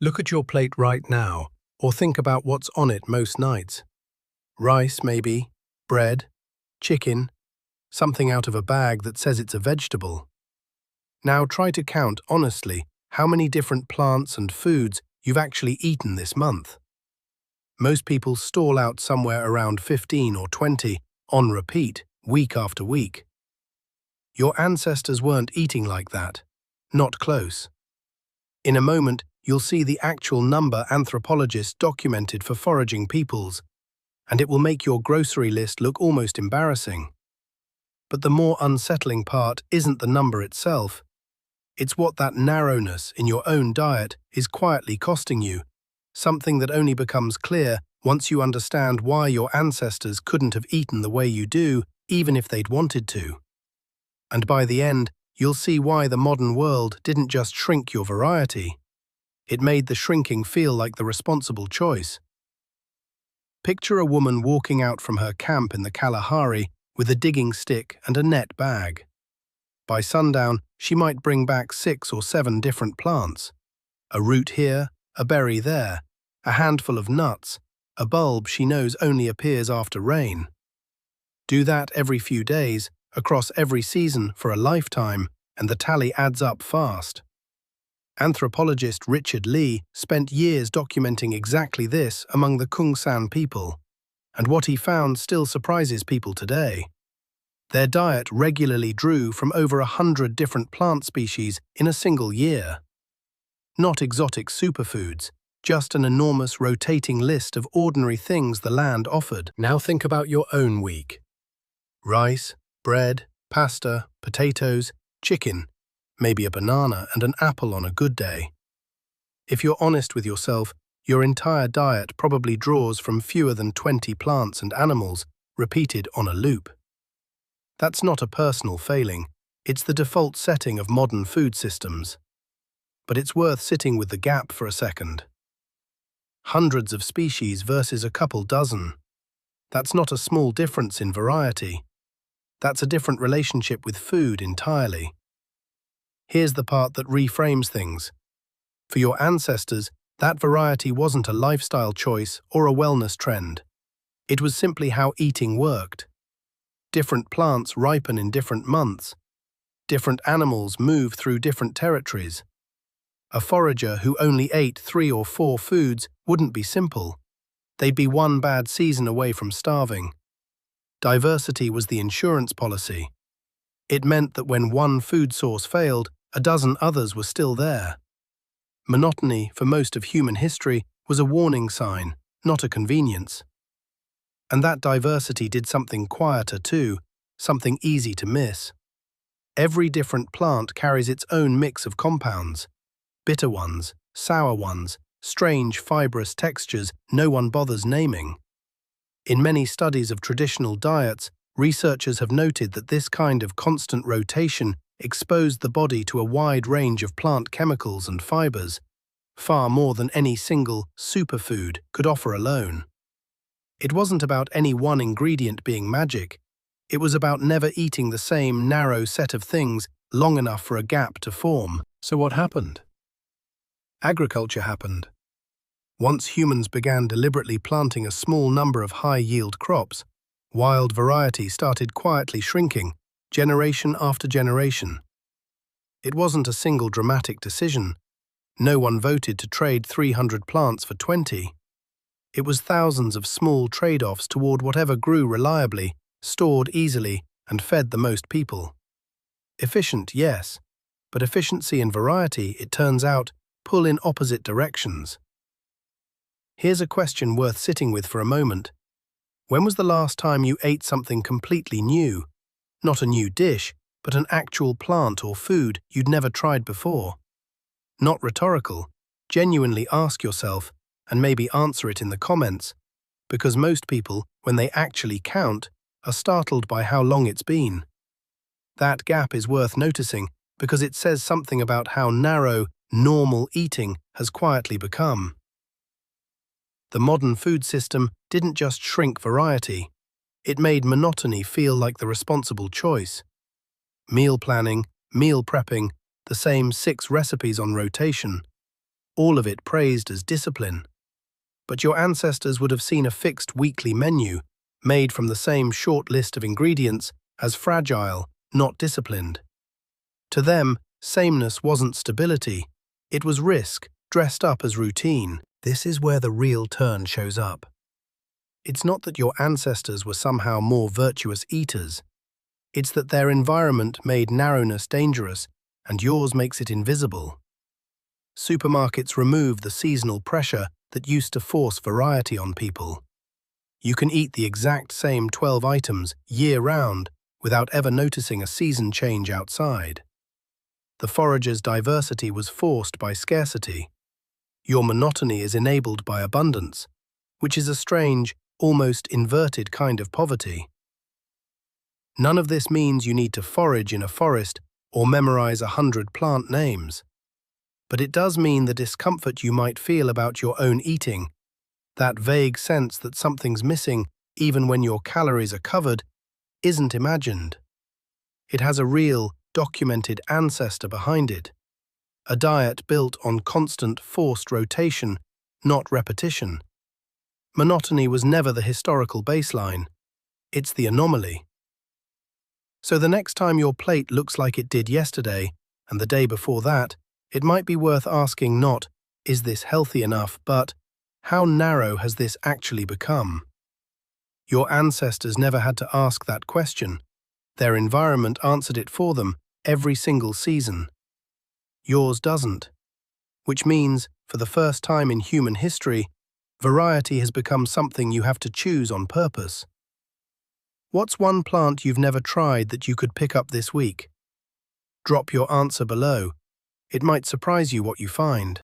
Look at your plate right now, or think about what's on it most nights. Rice, maybe, bread, chicken, something out of a bag that says it's a vegetable. Now try to count honestly how many different plants and foods you've actually eaten this month. Most people stall out somewhere around 15 or 20 on repeat, week after week. Your ancestors weren't eating like that. Not close. In a moment, you'll see the actual number anthropologists documented for foraging peoples, and it will make your grocery list look almost embarrassing. But the more unsettling part isn't the number itself. It's what that narrowness in your own diet is quietly costing you, something that only becomes clear once you understand why your ancestors couldn't have eaten the way you do, even if they'd wanted to. And by the end, you'll see why the modern world didn't just shrink your variety. It made the shrinking feel like the responsible choice. Picture a woman walking out from her camp in the Kalahari with a digging stick and a net bag. By sundown, she might bring back 6 or 7 different plants. A root here, a berry there, a handful of nuts, a bulb she knows only appears after rain. Do that every few days, across every season for a lifetime, and the tally adds up fast. Anthropologist Richard Lee spent years documenting exactly this among the Kungsan people, and what he found still surprises people today. Their diet regularly drew from over 100 different plant species in a single year. Not exotic superfoods, just an enormous rotating list of ordinary things the land offered. Now think about your own week. Rice, bread, pasta, potatoes, chicken, maybe a banana and an apple on a good day. If you're honest with yourself, your entire diet probably draws from fewer than 20 plants and animals repeated on a loop. That's not a personal failing, it's the default setting of modern food systems. But it's worth sitting with the gap for a second. Hundreds of species versus a couple dozen. That's not a small difference in variety. That's a different relationship with food entirely. Here's the part that reframes things. For your ancestors, that variety wasn't a lifestyle choice or a wellness trend. It was simply how eating worked. Different plants ripen in different months. Different animals move through different territories. A forager who only ate 3 or 4 foods wouldn't be simple. They'd be one bad season away from starving. Diversity was the insurance policy. It meant that when one food source failed, a dozen others were still there. Monotony, for most of human history, was a warning sign, not a convenience. And that diversity did something quieter too, something easy to miss. Every different plant carries its own mix of compounds. Bitter ones, sour ones, strange fibrous textures no one bothers naming. In many studies of traditional diets, researchers have noted that this kind of constant rotation exposed the body to a wide range of plant chemicals and fibers, far more than any single superfood could offer alone. It wasn't about any one ingredient being magic. It was about never eating the same narrow set of things long enough for a gap to form. So what happened? Agriculture happened. Once humans began deliberately planting a small number of high-yield crops, wild variety started quietly shrinking, generation after generation. It wasn't a single dramatic decision. No one voted to trade 300 plants for 20. It was thousands of small trade-offs toward whatever grew reliably, stored easily, and fed the most people. Efficient, yes, but efficiency and variety, it turns out, pull in opposite directions. Here's a question worth sitting with for a moment. When was the last time you ate something completely new? Not a new dish, but an actual plant or food you'd never tried before. Not rhetorical. Genuinely ask yourself, and maybe answer it in the comments, because most people, when they actually count, are startled by how long it's been. That gap is worth noticing because it says something about how narrow, normal eating has quietly become. The modern food system didn't just shrink variety. It made monotony feel like the responsible choice. Meal planning, meal prepping, the same 6 recipes on rotation. all of it praised as discipline. But your ancestors would have seen a fixed weekly menu, made from the same short list of ingredients, as fragile, not disciplined. To them, sameness wasn't stability, it was risk, dressed up as routine. This is where the real turn shows up. It's not that your ancestors were somehow more virtuous eaters. It's that their environment made narrowness dangerous, and yours makes it invisible. Supermarkets remove the seasonal pressure that used to force variety on people. You can eat the exact same 12 items year-round without ever noticing a season change outside. The forager's diversity was forced by scarcity. Your monotony is enabled by abundance, which is a strange, almost inverted kind of poverty. None of this means you need to forage in a forest or memorize 100 plant names. But it does mean the discomfort you might feel about your own eating, that vague sense that something's missing even when your calories are covered, isn't imagined. It has a real, documented ancestor behind it. A diet built on constant, forced rotation, not repetition. Monotony was never the historical baseline. It's the anomaly. So the next time your plate looks like it did yesterday, and the day before that, it might be worth asking not, is this healthy enough, but how narrow has this actually become? Your ancestors never had to ask that question. Their environment answered it for them every single season. Yours doesn't. Which means, for the first time in human history, variety has become something you have to choose on purpose. What's one plant you've never tried that you could pick up this week? Drop your answer below. It might surprise you what you find.